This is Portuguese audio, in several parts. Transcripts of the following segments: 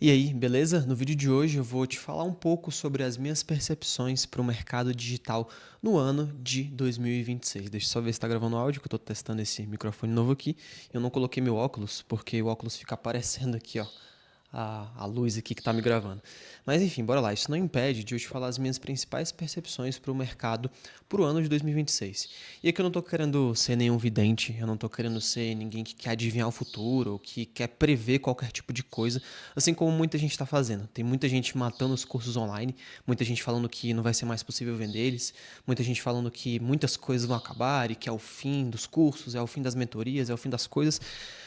E aí, beleza? No vídeo de hoje eu vou te falar um pouco sobre as minhas percepções para o mercado digital no ano de 2026. Deixa eu só ver se está gravando áudio, que eu estou testando esse microfone novo aqui. Eu não coloquei meu óculos, porque o óculos fica aparecendo aqui, ó, a luz aqui que está me gravando. Mas enfim, bora lá. Isso não impede de eu te falar as minhas principais percepções para o mercado para o ano de 2026. E aqui eu não estou querendo ser nenhum vidente, eu não estou querendo ser ninguém que quer adivinhar o futuro ou que quer prever qualquer tipo de coisa, assim como muita gente está fazendo. Tem muita gente matando os cursos online, muita gente falando que não vai ser mais possível vender eles, muita gente falando que muitas coisas vão acabar e que é o fim dos cursos, é o fim das mentorias, é o fim das coisas.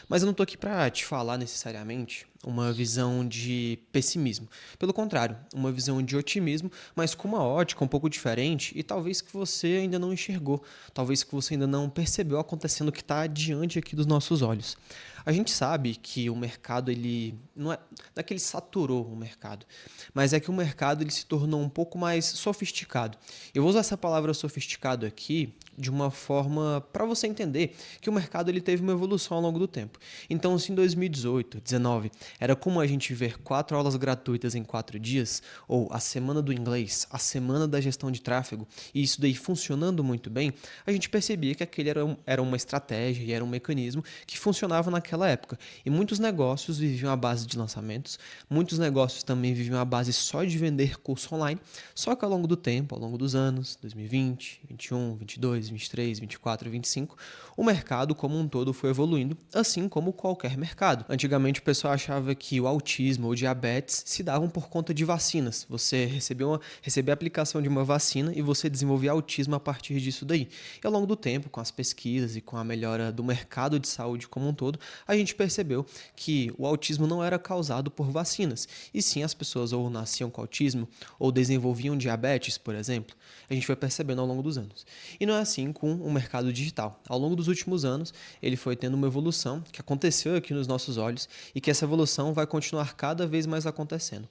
Mas eu não estou aqui para te falar necessariamente uma visão de pessimismo. Pelo contrário, uma visão de otimismo, mas com uma ótica um pouco diferente e talvez que você ainda não enxergou, talvez que você ainda não percebeu acontecendo o que está diante aqui dos nossos olhos. A gente sabe que o mercado, ele não é que ele saturou o mercado, mas é que o mercado ele se tornou um pouco mais sofisticado. Eu vou usar essa palavra sofisticado aqui de uma forma para você entender que o mercado ele teve uma evolução ao longo do tempo. Então, se em 2018, 19, era como a gente ver 4 aulas gratuitas em 4 dias, ou a semana do inglês, a semana da gestão de tráfego, e isso daí funcionando muito bem, a gente percebia que aquele era uma estratégia e era um mecanismo que funcionava naquela época. E muitos negócios viviam à base de lançamentos, muitos negócios também viviam à base só de vender curso online, só que ao longo do tempo, ao longo dos anos, 2020, 21, 22, 23, 24, 25, o mercado como um todo foi evoluindo, assim como qualquer mercado. Antigamente o pessoal achava que o autismo ou diabetes se davam por conta de vacinas. Você recebia a aplicação de uma vacina e você desenvolvia autismo a partir disso daí. E ao longo do tempo, com as pesquisas e com a melhora do mercado de saúde como um todo, a gente percebeu que o autismo não era causado por vacinas, e sim as pessoas ou nasciam com autismo ou desenvolviam diabetes, por exemplo. A gente foi percebendo ao longo dos anos. E não é assim com o mercado digital. Ao longo dos últimos anos, ele foi tendo uma evolução que aconteceu aqui nos nossos olhos e que essa evolução vai continuar cada vez mais acontecendo.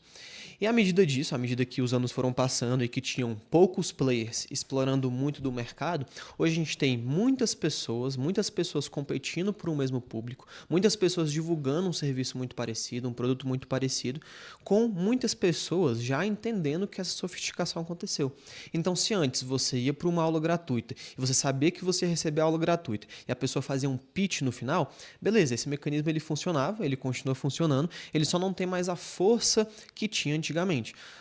E à medida disso, à medida que os anos foram passando e que tinham poucos players explorando muito do mercado, hoje a gente tem muitas pessoas competindo por um mesmo público, muitas pessoas divulgando um serviço muito parecido, um produto muito parecido, com muitas pessoas já entendendo que essa sofisticação aconteceu. Então, se antes você ia para uma aula gratuita e você sabia que você ia receber a aula gratuita e a pessoa fazia um pitch no final, beleza, esse mecanismo ele funcionava, ele continua funcionando, ele só não tem mais a força que tinha antigamente.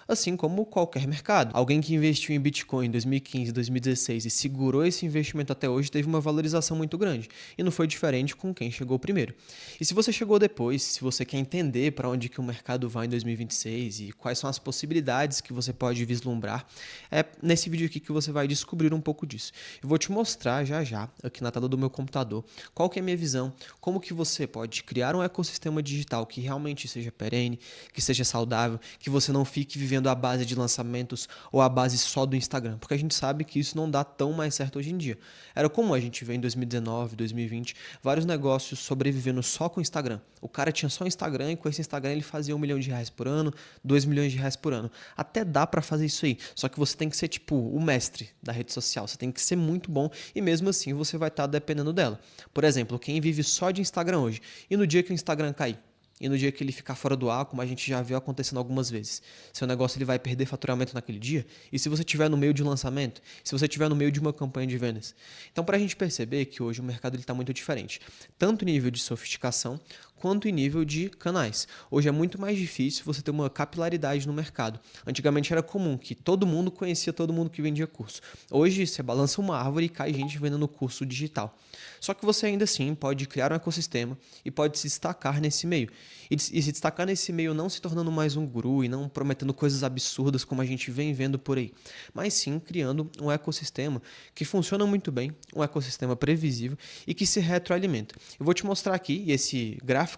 Assim como qualquer mercado. Alguém que investiu em Bitcoin em 2015, 2016 e segurou esse investimento até hoje teve uma valorização muito grande. E não foi diferente com quem chegou primeiro. E se você chegou depois, se você quer entender para onde que o mercado vai em 2026 e quais são as possibilidades que você pode vislumbrar, é nesse vídeo aqui que você vai descobrir um pouco disso. Eu vou te mostrar já já, aqui na tela do meu computador, qual que é a minha visão, como que você pode criar um ecossistema digital que realmente seja perene, que seja saudável, que você não fique vivendo à base de lançamentos ou à base só do Instagram, porque a gente sabe que isso não dá tão mais certo hoje em dia. Era comum a gente ver em 2019, 2020, vários negócios sobrevivendo só com o Instagram. O cara tinha só o Instagram e com esse Instagram ele fazia R$ 1 milhão por ano, R$ 2 milhões por ano. Até dá para fazer isso aí, só que você tem que ser tipo o mestre da rede social, você tem que ser muito bom e mesmo assim você vai estar dependendo dela. Por exemplo, quem vive só de Instagram hoje e no dia que o Instagram cair, e no dia que ele ficar fora do ar, como a gente já viu acontecendo algumas vezes, seu negócio ele vai perder faturamento naquele dia, e se você estiver no meio de um lançamento, se você estiver no meio de uma campanha de vendas. Então, para a gente perceber que hoje o mercado está muito diferente, tanto em nível de sofisticação, quanto em nível de canais. Hoje é muito mais difícil você ter uma capilaridade no mercado. Antigamente era comum que todo mundo conhecia todo mundo que vendia curso. Hoje você balança uma árvore e cai gente vendendo curso digital. Só que você ainda assim pode criar um ecossistema e pode se destacar nesse meio. E se destacar nesse meio não se tornando mais um guru e não prometendo coisas absurdas como a gente vem vendo por aí, mas sim criando um ecossistema que funciona muito bem, um ecossistema previsível e que se retroalimenta. Eu vou te mostrar aqui esse gráfico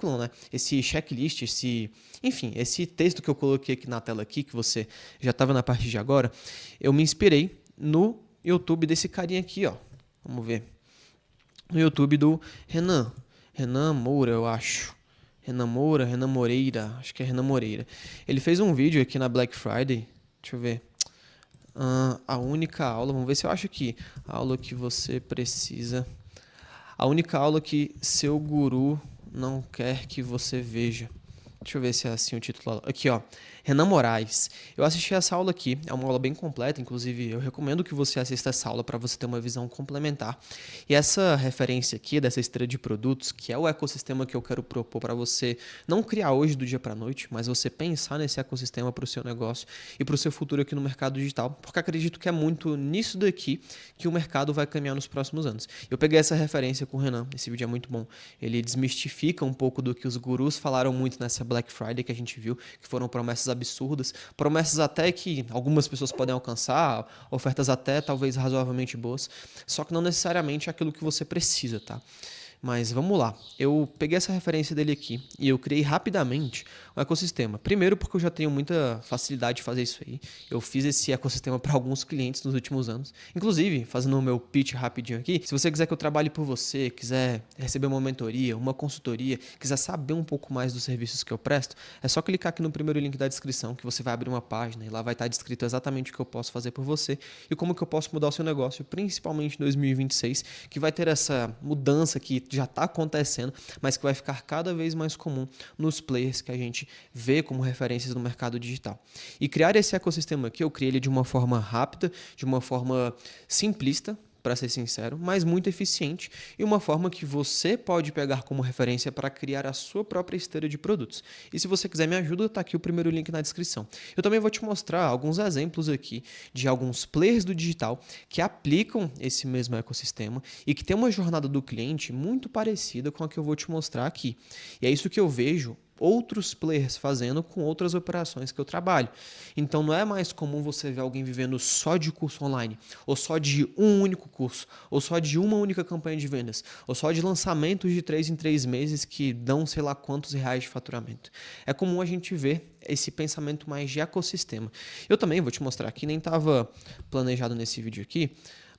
não, né? Esse checklist, enfim, esse texto que eu coloquei aqui na tela aqui, que você já estava na parte de agora, eu me inspirei no YouTube desse carinha aqui, ó. Vamos ver. No YouTube do Renan Moura, eu acho. Renan Moreira, acho que é Renan Moreira. Ele fez um vídeo aqui na Black Friday, deixa eu ver. A única aula, vamos ver se eu acho aqui. A aula que você precisa. A única aula que seu guru não quer que você veja. Deixa eu ver se é assim o título. Aqui, ó. Renan Moraes. Eu assisti essa aula aqui, é uma aula bem completa, inclusive eu recomendo que você assista essa aula para você ter uma visão complementar. E essa referência aqui dessa esteira de produtos, que é o ecossistema que eu quero propor para você não criar hoje do dia para a noite, mas você pensar nesse ecossistema para o seu negócio e para o seu futuro aqui no mercado digital, porque acredito que é muito nisso daqui que o mercado vai caminhar nos próximos anos. Eu peguei essa referência com o Renan, esse vídeo é muito bom. Ele desmistifica um pouco do que os gurus falaram muito nessa Black Friday que a gente viu, que foram promessas absurdas, promessas até que algumas pessoas podem alcançar, ofertas até talvez razoavelmente boas, só que não necessariamente aquilo que você precisa, tá? Mas vamos lá, eu peguei essa referência dele aqui e eu criei rapidamente um ecossistema. Primeiro porque eu já tenho muita facilidade de fazer isso aí. Eu fiz esse ecossistema para alguns clientes nos últimos anos. Inclusive, fazendo o meu pitch rapidinho aqui, se você quiser que eu trabalhe por você, quiser receber uma mentoria, uma consultoria, quiser saber um pouco mais dos serviços que eu presto, é só clicar aqui no primeiro link da descrição que você vai abrir uma página e lá vai estar descrito exatamente o que eu posso fazer por você e como que eu posso mudar o seu negócio, principalmente em 2026, que vai ter essa mudança que já está acontecendo, mas que vai ficar cada vez mais comum nos players que a gente vê como referências no mercado digital. E criar esse ecossistema aqui, eu criei ele de uma forma rápida, de uma forma simplista, para ser sincero, mas muito eficiente e uma forma que você pode pegar como referência para criar a sua própria esteira de produtos. E se você quiser me ajuda, está aqui o primeiro link na descrição. Eu também vou te mostrar alguns exemplos aqui de alguns players do digital que aplicam esse mesmo ecossistema e que tem uma jornada do cliente muito parecida com a que eu vou te mostrar aqui. E é isso que eu vejo outros players fazendo com outras operações que eu trabalho. Então não é mais comum você ver alguém vivendo só de curso online, ou só de um único curso, ou só de uma única campanha de vendas, ou só de lançamentos de 3 em 3 meses que dão sei lá quantos reais de faturamento. É comum a gente ver esse pensamento mais de ecossistema. Eu também vou te mostrar aqui, nem estava planejado nesse vídeo aqui,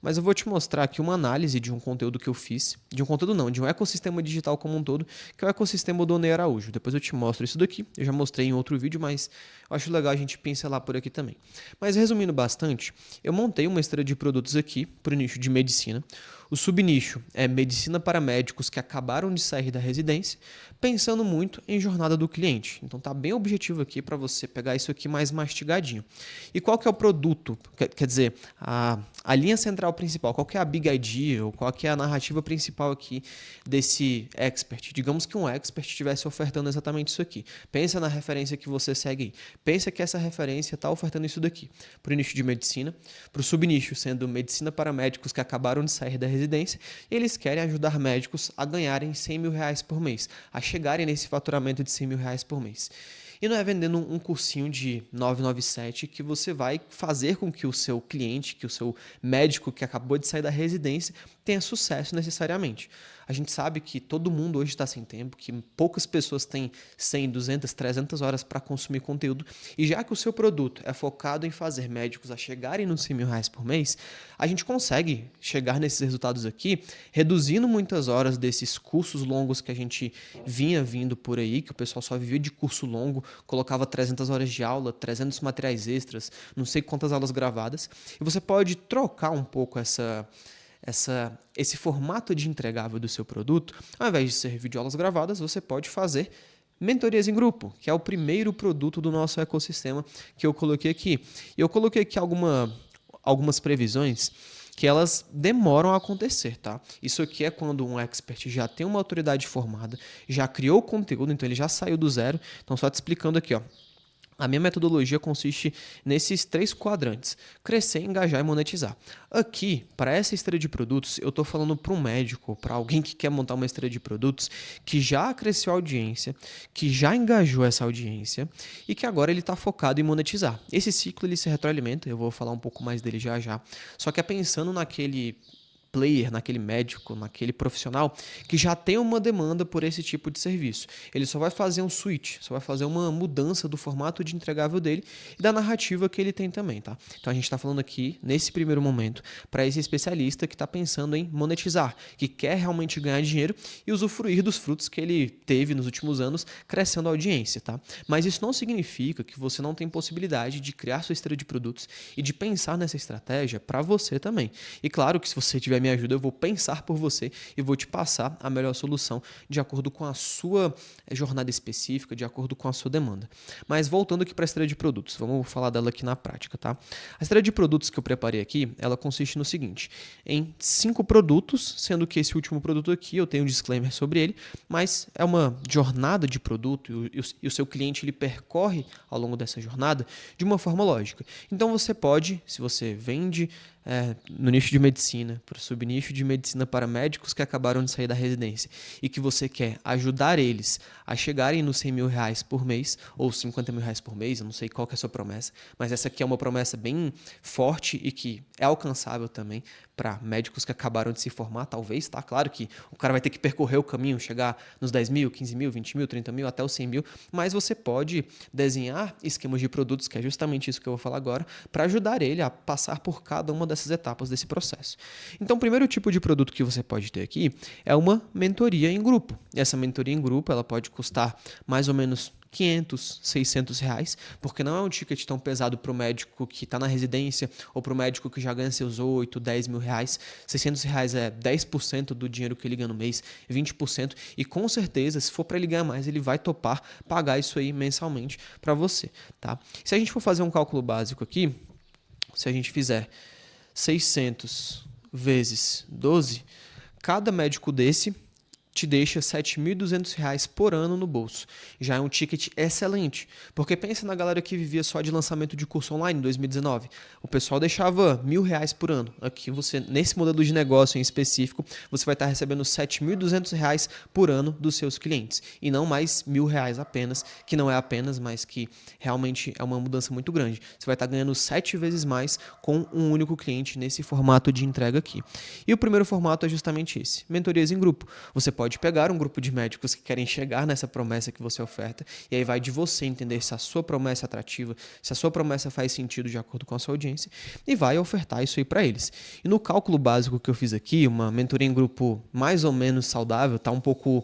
mas eu vou te mostrar aqui uma análise de um conteúdo que eu fiz, de um conteúdo não, de um ecossistema digital como um todo, que é o ecossistema do Ney Araújo. Depois eu te mostro isso daqui, eu já mostrei em outro vídeo, mas eu acho legal a gente pincelar por aqui também. Mas resumindo bastante, eu montei uma esteira de produtos aqui para o nicho de medicina. O subnicho é medicina para médicos que acabaram de sair da residência, pensando muito em jornada do cliente. Então tá bem objetivo aqui para você pegar isso aqui mais mastigadinho. E qual que é o produto? Quer dizer, a linha central principal, qual que é a big idea ou qual que é a narrativa principal aqui desse expert? Digamos que um expert estivesse ofertando exatamente isso aqui. Pensa na referência que você segue aí. Pensa que essa referência está ofertando isso daqui. Para o nicho de medicina, para o subnicho sendo medicina para médicos que acabaram de sair da residência, eles querem ajudar médicos a ganharem R$100 mil por mês, a chegarem nesse faturamento de R$100 mil por mês. E não é vendendo um cursinho de 997 que você vai fazer com que o seu cliente, que o seu médico que acabou de sair da residência tenha sucesso necessariamente. A gente sabe que todo mundo hoje está sem tempo, que poucas pessoas têm 100, 200, 300 horas para consumir conteúdo. E já que o seu produto é focado em fazer médicos a chegarem nos R$100 mil por mês, a gente consegue chegar nesses resultados aqui, reduzindo muitas horas desses cursos longos que a gente vinha vindo por aí, que o pessoal só vivia de curso longo, colocava 300 horas de aula, 300 materiais extras, não sei quantas aulas gravadas. E você pode trocar um pouco esse formato de entregável do seu produto. Ao invés de ser videoaulas gravadas, você pode fazer mentorias em grupo, que é o primeiro produto do nosso ecossistema que eu coloquei aqui. E eu coloquei aqui algumas previsões que elas demoram a acontecer, tá? Isso aqui é quando um expert já tem uma autoridade formada, já criou conteúdo, então ele já saiu do zero. Então só te explicando aqui, ó. A minha metodologia consiste nesses 3 quadrantes: crescer, engajar e monetizar. Aqui, para essa esteira de produtos, eu estou falando para um médico, para alguém que quer montar uma esteira de produtos, que já cresceu a audiência, que já engajou essa audiência e que agora ele está focado em monetizar. Esse ciclo ele se retroalimenta, eu vou falar um pouco mais dele já já, só que é pensando naquele player, naquele médico, naquele profissional que já tem uma demanda por esse tipo de serviço. Ele só vai fazer um switch, só vai fazer uma mudança do formato de entregável dele e da narrativa que ele tem também, tá? Então a gente está falando aqui, nesse primeiro momento, para esse especialista que está pensando em monetizar, que quer realmente ganhar dinheiro e usufruir dos frutos que ele teve nos últimos anos crescendo a audiência, tá? Mas isso não significa que você não tem possibilidade de criar sua esteira de produtos e de pensar nessa estratégia para você também. E claro que se você tiver minha ajuda, eu vou pensar por você e vou te passar a melhor solução de acordo com a sua jornada específica, de acordo com a sua demanda. Mas voltando aqui para a esteira de produtos, vamos falar dela aqui na prática, tá? A esteira de produtos que eu preparei aqui, ela consiste no seguinte, em 5 produtos, sendo que esse último produto aqui, eu tenho um disclaimer sobre ele, mas é uma jornada de produto e o seu cliente ele percorre ao longo dessa jornada de uma forma lógica. Então você pode, se você vende no nicho de medicina, para o subnicho de medicina para médicos que acabaram de sair da residência e que você quer ajudar eles a chegarem nos 100 mil reais por mês ou 50 mil reais por mês, eu não sei qual que é a sua promessa, mas essa aqui é uma promessa bem forte e que é alcançável também para médicos que acabaram de se formar, talvez, tá? Claro que o cara vai ter que percorrer o caminho, chegar nos 10 mil, 15 mil, 20 mil, 30 mil, até os 100 mil, mas você pode desenhar esquemas de produtos, que é justamente isso que eu vou falar agora, para ajudar ele a passar por cada uma dessas etapas desse processo. Então, o primeiro tipo de produto que você pode ter aqui é uma mentoria em grupo. E essa mentoria em grupo, ela pode custar mais ou menos 500, 600 reais, porque não é um ticket tão pesado para o médico que está na residência ou para o médico que já ganha seus 8, 10 mil reais. 600 reais é 10% do dinheiro que ele ganha no mês, 20%, e com certeza, se for para ele ganhar mais, ele vai topar pagar isso aí mensalmente para você, tá? Se a gente for fazer um cálculo básico aqui, se a gente fizer 600 vezes 12, cada médico desse te deixa R$ 7.200 por ano no bolso. Já é um ticket excelente, porque pensa na galera que vivia só de lançamento de curso online em 2019. O pessoal deixava R$ 1.000 por ano. Aqui você, nesse modelo de negócio em específico, você vai estar recebendo R$ 7.200 por ano dos seus clientes, e não mais R$ 1.000 apenas, que não é apenas, mas que realmente é uma mudança muito grande. Você vai estar ganhando 7 vezes mais com um único cliente nesse formato de entrega aqui. E o primeiro formato é justamente esse, mentorias em grupo. Você pode pegar um grupo de médicos que querem chegar nessa promessa que você oferta, e aí vai de você entender se a sua promessa é atrativa, se a sua promessa faz sentido de acordo com a sua audiência, e vai ofertar isso aí para eles. E no cálculo básico que eu fiz aqui, uma mentoria em grupo mais ou menos saudável, tá um pouco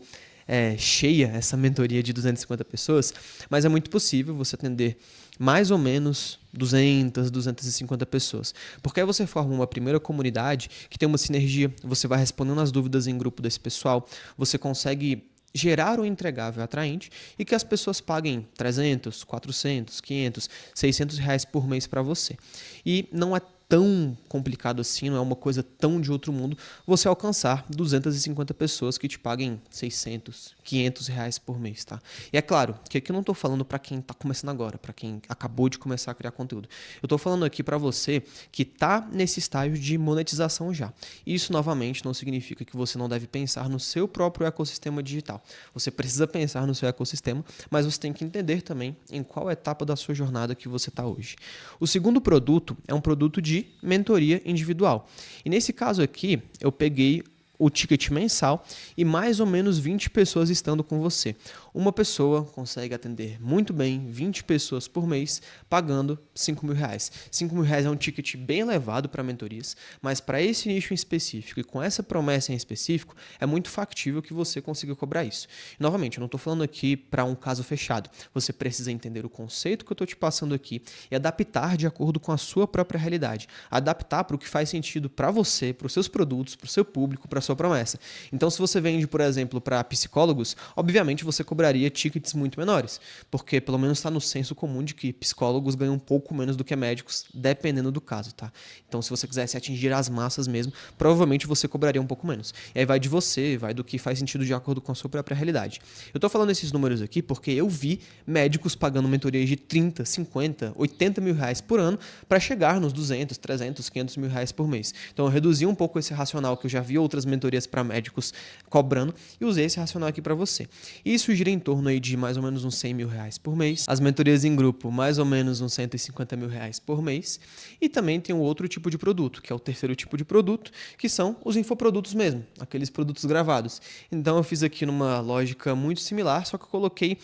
cheia essa mentoria de 250 pessoas, mas é muito possível você atender mais ou menos 200, 250 pessoas. Porque aí você forma uma primeira comunidade que tem uma sinergia, você vai respondendo as dúvidas em grupo desse pessoal, você consegue gerar um entregável atraente e que as pessoas paguem 300, 400, 500, 600 reais por mês para você. E não é tão complicado assim, não é uma coisa tão de outro mundo, você alcançar 250 pessoas que te paguem 600, 500 reais por mês, tá? E é claro que aqui eu não estou falando para quem está começando agora, para quem acabou de começar a criar conteúdo. Eu estou falando aqui para você que está nesse estágio de monetização já. Isso, novamente, não significa que você não deve pensar no seu próprio ecossistema digital. Você precisa pensar no seu ecossistema, mas você tem que entender também em qual etapa da sua jornada que você está hoje. O segundo produto é um produto de mentoria individual. E nesse caso aqui, eu peguei o ticket mensal e mais ou menos 20 pessoas estando com você. Uma pessoa consegue atender muito bem 20 pessoas por mês, pagando 5 mil reais. 5 mil reais é um ticket bem elevado para mentorias, mas para esse nicho em específico e com essa promessa em específico, é muito factível que você consiga cobrar isso. E, novamente, eu não estou falando aqui para um caso fechado. Você precisa entender o conceito que eu estou te passando aqui e adaptar de acordo com a sua própria realidade. Adaptar para o que faz sentido para você, para os seus produtos, para o seu público, para a sua promessa. Então, se você vende, por exemplo, para psicólogos, obviamente você cobraria tickets muito menores, porque pelo menos está no senso comum de que psicólogos ganham um pouco menos do que médicos, dependendo do caso, tá? Então, se você quisesse atingir as massas mesmo, provavelmente você cobraria um pouco menos. E aí vai de você, vai do que faz sentido de acordo com a sua própria realidade. Eu tô falando esses números aqui porque eu vi médicos pagando mentorias de 30, 50, 80 mil reais por ano para chegar nos 200, 300, 500 mil reais por mês. Então, eu reduzi um pouco esse racional que eu já vi outras mentorias para médicos cobrando e usei esse racional aqui para você. E isso gira em torno aí de mais ou menos uns 100 mil reais por mês. As mentorias em grupo, mais ou menos uns 150 mil reais por mês. E também tem um outro tipo de produto, que é o terceiro tipo de produto, que são os infoprodutos mesmo, aqueles produtos gravados. Então eu fiz aqui numa lógica muito similar, só que eu coloquei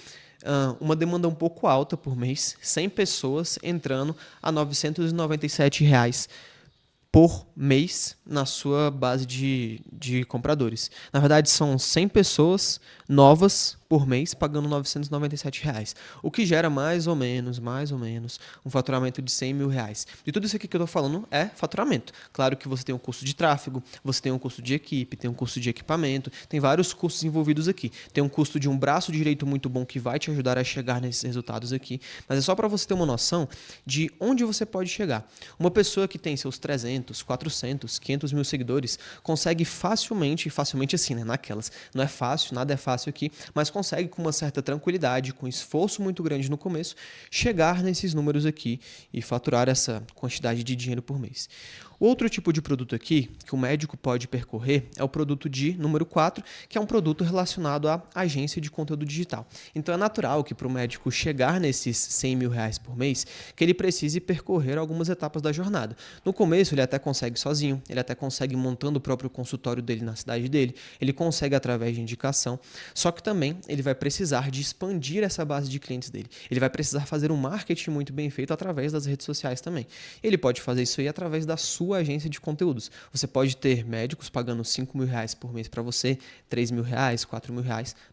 uma demanda um pouco alta por mês, 100 pessoas entrando a R$ 997 reais por mês na sua base de compradores. Na verdade, são 100 pessoas novas por mês pagando R$ 997, o que gera mais ou menos, um faturamento de R$ 100 mil. E tudo isso aqui que eu estou falando é faturamento. Claro que você tem um custo de tráfego, você tem um custo de equipe, tem um custo de equipamento, tem vários custos envolvidos aqui. Tem um custo de um braço direito muito bom que vai te ajudar a chegar nesses resultados aqui, mas é só para você ter uma noção de onde você pode chegar. Uma pessoa que tem seus 300, 400, 500 mil seguidores consegue facilmente assim, né, naquelas. Não é fácil, nada é fácil aqui, mas consegue com uma certa tranquilidade, com esforço muito grande no começo, chegar nesses números aqui e faturar essa quantidade de dinheiro por mês. O outro tipo de produto aqui que o médico pode percorrer é o produto de número 4, que é um produto relacionado à agência de conteúdo digital. Então é natural que para o médico chegar nesses R$ 100 mil por mês, que ele precise percorrer algumas etapas da jornada. No começo ele até consegue sozinho, ele até consegue montando o próprio consultório dele na cidade dele, ele consegue através de indicação, só que também ele vai precisar de expandir essa base de clientes dele. Ele vai precisar fazer um marketing muito bem feito através das redes sociais também. Ele pode fazer isso aí através da sua agência de conteúdos. Você pode ter médicos pagando R$ 5 mil por mês para você, R$ 3 mil, R$ 4 mil,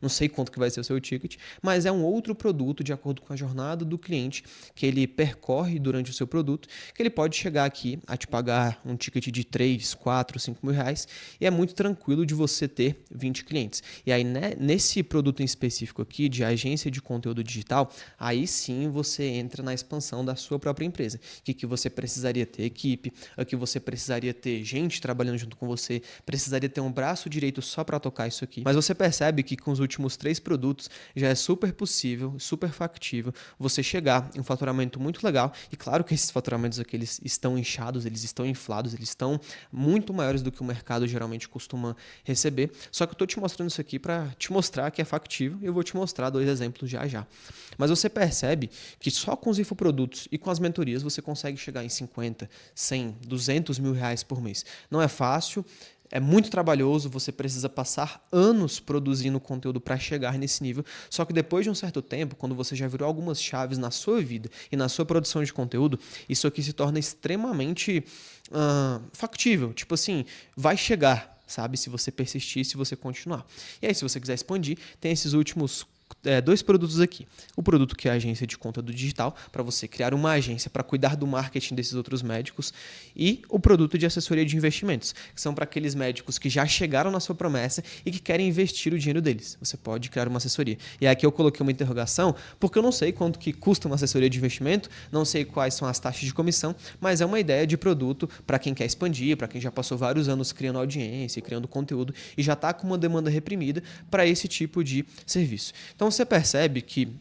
não sei quanto que vai ser o seu ticket, mas é um outro produto de acordo com a jornada do cliente que ele percorre durante o seu produto, que ele pode chegar aqui a te pagar um ticket de 3, 4, 5 mil e é muito tranquilo de você ter 20 clientes. E aí, né, nesse produto em específico aqui, de agência de conteúdo digital, aí sim você entra na expansão da sua própria empresa. Que você precisaria ter equipe, aqui você precisaria ter gente trabalhando junto com você, precisaria ter um braço direito só para tocar isso aqui. Mas você percebe que com os últimos 3 produtos já é super possível, super factível você chegar em um faturamento muito legal. E claro que esses faturamentos aqui eles estão inchados, eles estão inflados, eles estão muito maiores do que o mercado geralmente costuma receber. Só que eu estou te mostrando isso aqui para te mostrar que é factível e eu vou te mostrar 2 exemplos já já. Mas você percebe que só com os infoprodutos e com as mentorias você consegue chegar em 50, 100, 200 mil por mês. Não é fácil, é muito trabalhoso, você precisa passar anos produzindo conteúdo para chegar nesse nível, só que depois de um certo tempo, quando você já virou algumas chaves na sua vida e na sua produção de conteúdo, isso aqui se torna extremamente factível. Tipo assim, vai chegar, sabe? Se você persistir, se você continuar. E aí, se você quiser expandir, tem esses últimos 2 produtos aqui. O produto que é a agência de conteúdo digital, para você criar uma agência para cuidar do marketing desses outros médicos, e o produto de assessoria de investimentos, que são para aqueles médicos que já chegaram na sua promessa e que querem investir o dinheiro deles. Você pode criar uma assessoria. E aqui eu coloquei uma interrogação, porque eu não sei quanto que custa uma assessoria de investimento, não sei quais são as taxas de comissão, mas é uma ideia de produto para quem quer expandir, para quem já passou vários anos criando audiência, criando conteúdo e já está com uma demanda reprimida para esse tipo de serviço. Então você percebe que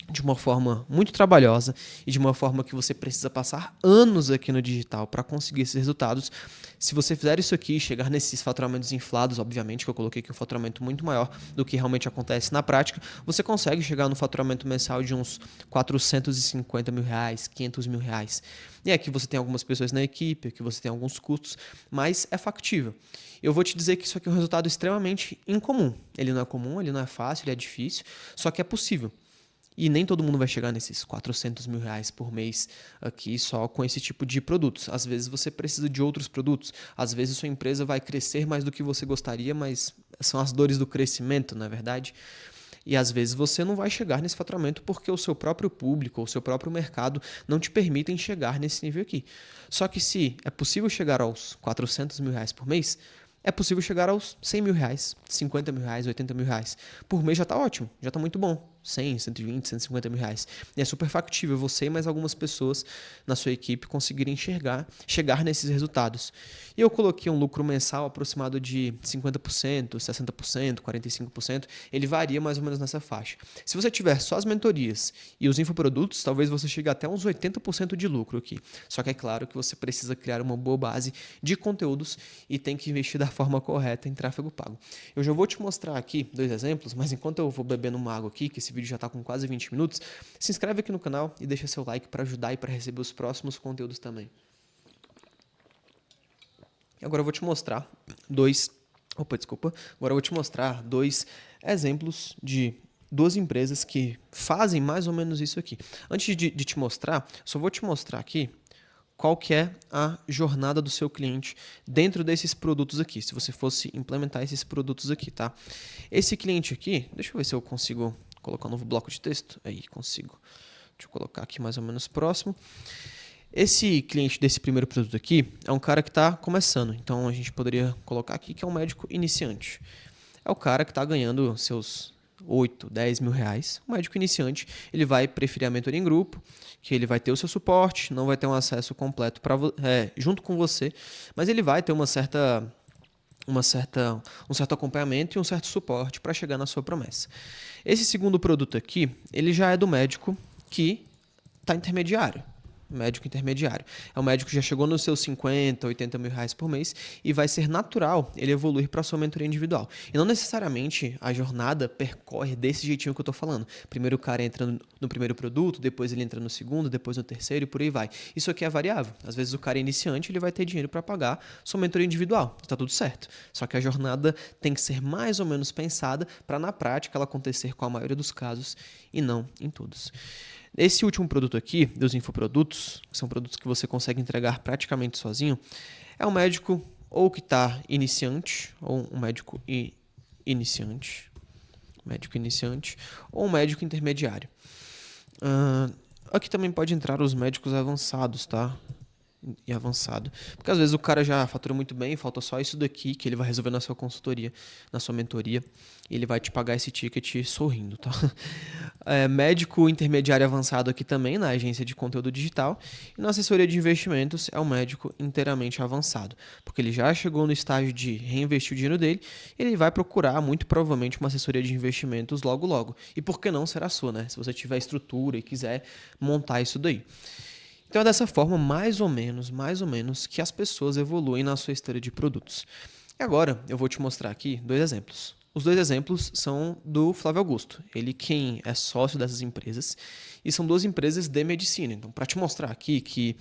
de uma forma muito trabalhosa e de uma forma que você precisa passar anos aqui no digital para conseguir esses resultados. Se você fizer isso aqui, chegar nesses faturamentos inflados, obviamente que eu coloquei aqui um faturamento muito maior do que realmente acontece na prática, você consegue chegar no faturamento mensal de uns 450 mil reais, 500 mil reais. E aqui você tem algumas pessoas na equipe, aqui você tem alguns custos, mas é factível. Eu vou te dizer que isso aqui é um resultado extremamente incomum. Ele não é comum, ele não é fácil, ele é difícil, só que é possível. E nem todo mundo vai chegar nesses 400 mil reais por mês aqui só com esse tipo de produtos. Às vezes você precisa de outros produtos. Às vezes sua empresa vai crescer mais do que você gostaria, mas são as dores do crescimento, não é verdade? E às vezes você não vai chegar nesse faturamento porque o seu próprio público ou o seu próprio mercado não te permitem chegar nesse nível aqui. Só que se é possível chegar aos 400 mil reais por mês, é possível chegar aos 100 mil reais, 50 mil reais, 80 mil reais. Por mês já está ótimo, já está muito bom. 100, 120, 150 mil reais. E é super factível você e mais algumas pessoas na sua equipe conseguirem chegar nesses resultados. E eu coloquei um lucro mensal aproximado de 50%, 60%, 45%. Ele varia mais ou menos nessa faixa. Se você tiver só as mentorias e os infoprodutos, talvez você chegue até uns 80% de lucro aqui. Só que é claro que você precisa criar uma boa base de conteúdos e tem que investir da forma correta em tráfego pago. Eu já vou te mostrar aqui 2 exemplos, mas enquanto eu vou bebendo uma água aqui, que esse vídeo já está com quase 20 minutos, se inscreve aqui no canal e deixa seu like para ajudar e para receber os próximos conteúdos também. Agora eu vou te mostrar dois exemplos de 2 empresas que fazem mais ou menos isso aqui. Antes de te mostrar, só vou te mostrar aqui qual que é a jornada do seu cliente dentro desses produtos aqui, se você fosse implementar esses produtos aqui, tá? Esse cliente aqui, deixa eu ver se eu consigo colocar um novo bloco de texto. Aí, consigo. Deixa eu colocar aqui mais ou menos próximo. Esse cliente desse primeiro produto aqui é um cara que está começando, então a gente poderia colocar aqui que é um médico iniciante. É o cara que está ganhando seus 8, 10 mil reais. O médico iniciante, ele vai preferir a mentoria em grupo, que ele vai ter o seu suporte, não vai ter um acesso completo junto com você, mas ele vai ter um certo acompanhamento e um certo suporte para chegar na sua promessa. Esse segundo produto aqui, ele já é do médico que está intermediário. Médico intermediário. É um médico que já chegou nos seus 50, 80 mil reais por mês e vai ser natural ele evoluir para a sua mentoria individual. E não necessariamente a jornada percorre desse jeitinho que eu estou falando. Primeiro o cara entra no primeiro produto, depois ele entra no segundo, depois no terceiro e por aí vai. Isso aqui é variável. Às vezes o cara é iniciante, ele vai ter dinheiro para pagar sua mentoria individual. Está tudo certo. Só que a jornada tem que ser mais ou menos pensada para na prática ela acontecer com a maioria dos casos e não em todos. Esse último produto aqui, dos infoprodutos, que são produtos que você consegue entregar praticamente sozinho, é um médico ou que está iniciante, ou um médico iniciante, ou um médico intermediário. Aqui também pode entrar os médicos avançados, tá? E avançado. Porque às vezes o cara já fatura muito bem, falta só isso daqui que ele vai resolver na sua consultoria, na sua mentoria, e ele vai te pagar esse ticket sorrindo, tá? Médico intermediário avançado aqui também, na agência de conteúdo digital, e na assessoria de investimentos é um médico inteiramente avançado, porque ele já chegou no estágio de reinvestir o dinheiro dele, ele vai procurar muito provavelmente uma assessoria de investimentos logo logo. E por que não será sua, né? Se você tiver estrutura e quiser montar isso daí. Então é dessa forma, mais ou menos, que as pessoas evoluem na sua esteira de produtos. E agora eu vou te mostrar aqui 2 exemplos. Os 2 exemplos são do Flávio Augusto, ele quem é sócio dessas empresas, e são 2 empresas de medicina. Então, para te mostrar aqui que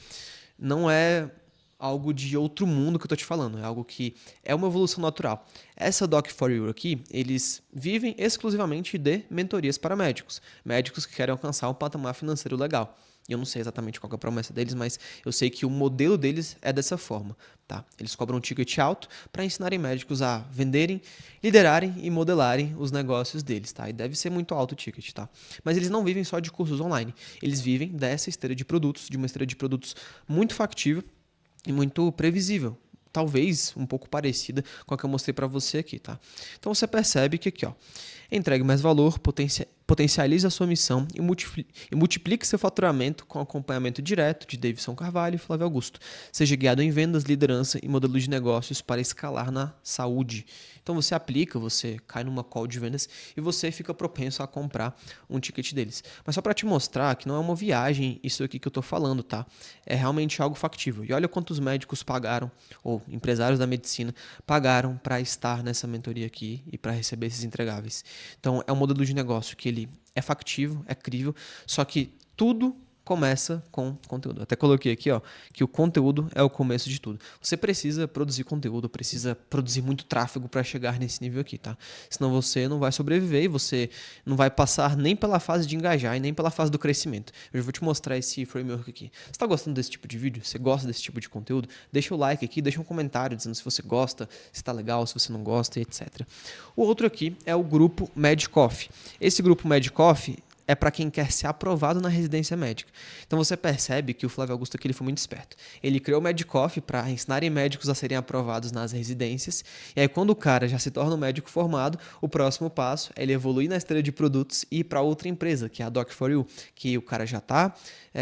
não é algo de outro mundo que eu estou te falando, é algo que é uma evolução natural. Essa Doc4U aqui, eles vivem exclusivamente de mentorias para médicos, médicos que querem alcançar um patamar financeiro legal. Eu não sei exatamente qual é a promessa deles, mas eu sei que o modelo deles é dessa forma, tá? Eles cobram um ticket alto para ensinarem médicos a venderem, liderarem e modelarem os negócios deles, tá? E deve ser muito alto o ticket, tá? Mas eles não vivem só de cursos online. Eles vivem dessa esteira de produtos, de uma esteira de produtos muito factível e muito previsível. Talvez um pouco parecida com a que eu mostrei para você aqui, tá? Então você percebe que aqui, ó, entregue mais valor, potencialize a sua missão e multiplique seu faturamento com acompanhamento direto de Davidson Carvalho e Flávio Augusto. Seja guiado em vendas, liderança e modelos de negócios para escalar na saúde. Então você aplica, você cai numa call de vendas e você fica propenso a comprar um ticket deles. Mas só para te mostrar que não é uma viagem isso aqui que eu estou falando, tá? É realmente algo factível. E olha quantos médicos pagaram, ou empresários da medicina, pagaram para estar nessa mentoria aqui e para receber esses entregáveis. Então é um modelo de negócio que ele é factível, é crível, só que tudo começa com conteúdo. Até coloquei aqui, ó, que o conteúdo é o começo de tudo. Você precisa produzir conteúdo, precisa produzir muito tráfego para chegar nesse nível aqui, tá? Senão você não vai sobreviver e você não vai passar nem pela fase de engajar e nem pela fase do crescimento. Eu vou te mostrar esse framework aqui. Você está gostando desse tipo de vídeo? Você gosta desse tipo de conteúdo? Deixa o like aqui, deixa um comentário dizendo se você gosta, se está legal, se você não gosta, etc. O outro aqui é o grupo Medicoff. Esse grupo Medicoff é para quem quer ser aprovado na residência médica. Então você percebe que o Flávio Augusto aqui ele foi muito esperto. Ele criou o Medicoff para ensinarem médicos a serem aprovados nas residências. E aí quando o cara já se torna um médico formado, o próximo passo é ele evoluir na esteira de produtos e ir para outra empresa, que é a Doc4U, que o cara já está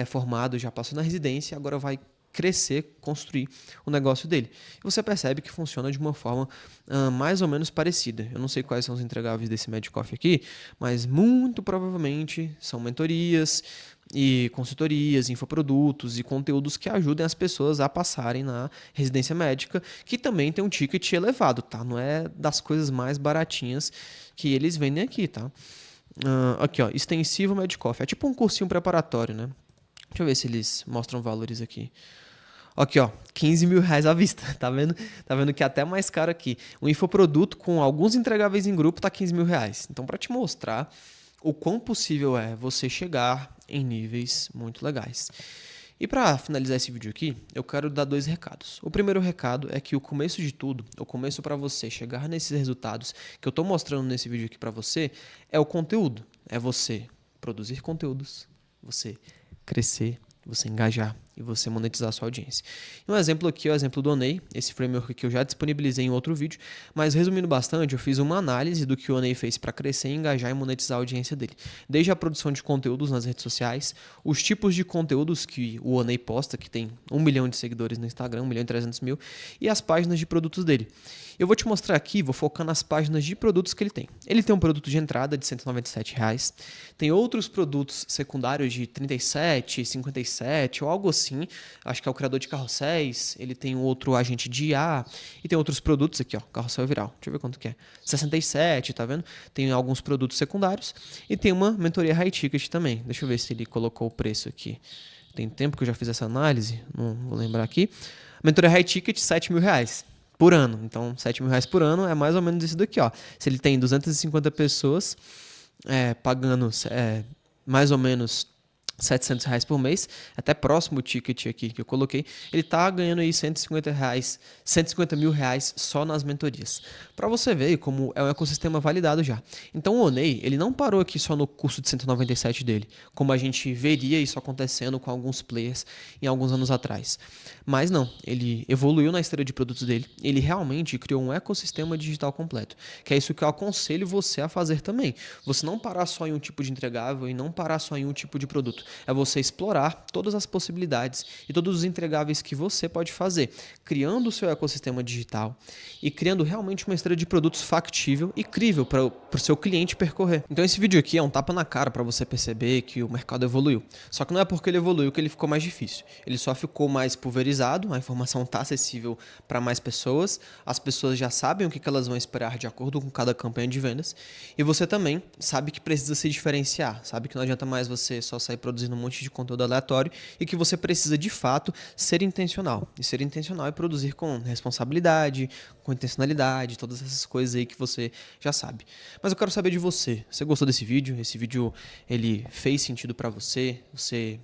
formado, já passou na residência e agora vai crescer, construir o negócio dele. E você percebe que funciona de uma forma mais ou menos parecida. Eu não sei quais são os entregáveis desse Medicoff aqui, mas muito provavelmente são mentorias e consultorias, infoprodutos e conteúdos que ajudem as pessoas a passarem na residência médica, que também tem um ticket elevado, tá? Não é das coisas mais baratinhas que eles vendem aqui, tá? Aqui, ó, extensivo Medicoff. É tipo um cursinho preparatório, né? Deixa eu ver se eles mostram valores aqui. Aqui, ó, 15 mil reais à vista, tá vendo? Tá vendo que é até mais caro aqui. O infoproduto com alguns entregáveis em grupo tá 15 mil reais. Então, para te mostrar o quão possível é você chegar em níveis muito legais. E para finalizar esse vídeo aqui, eu quero dar 2 recados. O primeiro recado é que o começo de tudo, o começo para você chegar nesses resultados que eu estou mostrando nesse vídeo aqui para você, é o conteúdo. É você produzir conteúdos, você crescer, você engajar e você monetizar a sua audiência. E um exemplo aqui é o exemplo do Oney, esse framework que eu já disponibilizei em outro vídeo, mas resumindo bastante, eu fiz uma análise do que o Oney fez para crescer, engajar e monetizar a audiência dele. Desde a produção de conteúdos nas redes sociais, os tipos de conteúdos que o Oney posta, que tem 1 milhão de seguidores no Instagram, 1.300.000, e as páginas de produtos dele. Eu vou te mostrar aqui, vou focar nas páginas de produtos que ele tem. Ele tem um produto de entrada de R$ 197, tem outros produtos secundários de 37, 57 ou algo assim, acho que é o criador de carrosséis, ele tem um outro agente de IA, e tem outros produtos aqui, ó, carrossel viral, deixa eu ver quanto que é, 67, tá vendo? Tem alguns produtos secundários, e tem uma mentoria high ticket também, deixa eu ver se ele colocou o preço aqui, tem tempo que eu já fiz essa análise, não vou lembrar aqui, mentoria high ticket, R$ 7.000 por ano. Então, R$ 7.000 por ano é mais ou menos isso daqui, ó. Se ele tem 250 pessoas pagando mais ou menos R$ 700 por mês, até próximo o ticket aqui que eu coloquei, ele tá ganhando aí R$ 150.000 só nas mentorias. Para você ver como é um ecossistema validado já. Então o Oney, ele não parou aqui só no curso de 197 dele, como a gente veria isso acontecendo com alguns players em alguns anos atrás. Mas não, ele evoluiu na esteira de produtos dele, ele realmente criou um ecossistema digital completo, que é isso que eu aconselho você a fazer também. Você não parar só em um tipo de entregável e não parar só em um tipo de produto. É você explorar todas as possibilidades e todos os entregáveis que você pode fazer, criando o seu ecossistema digital e criando realmente uma esteira de produtos factível e crível para o seu cliente percorrer. Então esse vídeo aqui é um tapa na cara para você perceber que o mercado evoluiu. Só que não é porque ele evoluiu que ele ficou mais difícil. Ele só ficou mais pulverizado, a informação está acessível para mais pessoas, as pessoas já sabem o que elas vão esperar de acordo com cada campanha de vendas, e você também sabe que precisa se diferenciar, sabe que não adianta mais você só sair produzindo um monte de conteúdo aleatório e que você precisa de fato ser intencional. E ser intencional é produzir com responsabilidade, com intencionalidade, todas essas coisas aí que você já sabe. Mas eu quero saber de você. Você gostou desse vídeo? Esse vídeo ele fez sentido para você? Você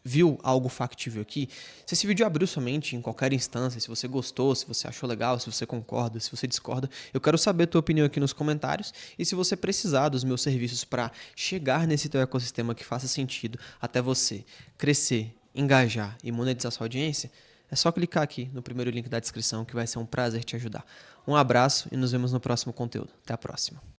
viu algo factível aqui? Se esse vídeo abriu sua mente em qualquer instância, se você gostou, se você achou legal, se você concorda, se você discorda, eu quero saber a tua opinião aqui nos comentários. E se você precisar dos meus serviços para chegar nesse teu ecossistema que faça sentido até você crescer, engajar e monetizar sua audiência, é só clicar aqui no primeiro link da descrição que vai ser um prazer te ajudar. Um abraço e nos vemos no próximo conteúdo. Até a próxima.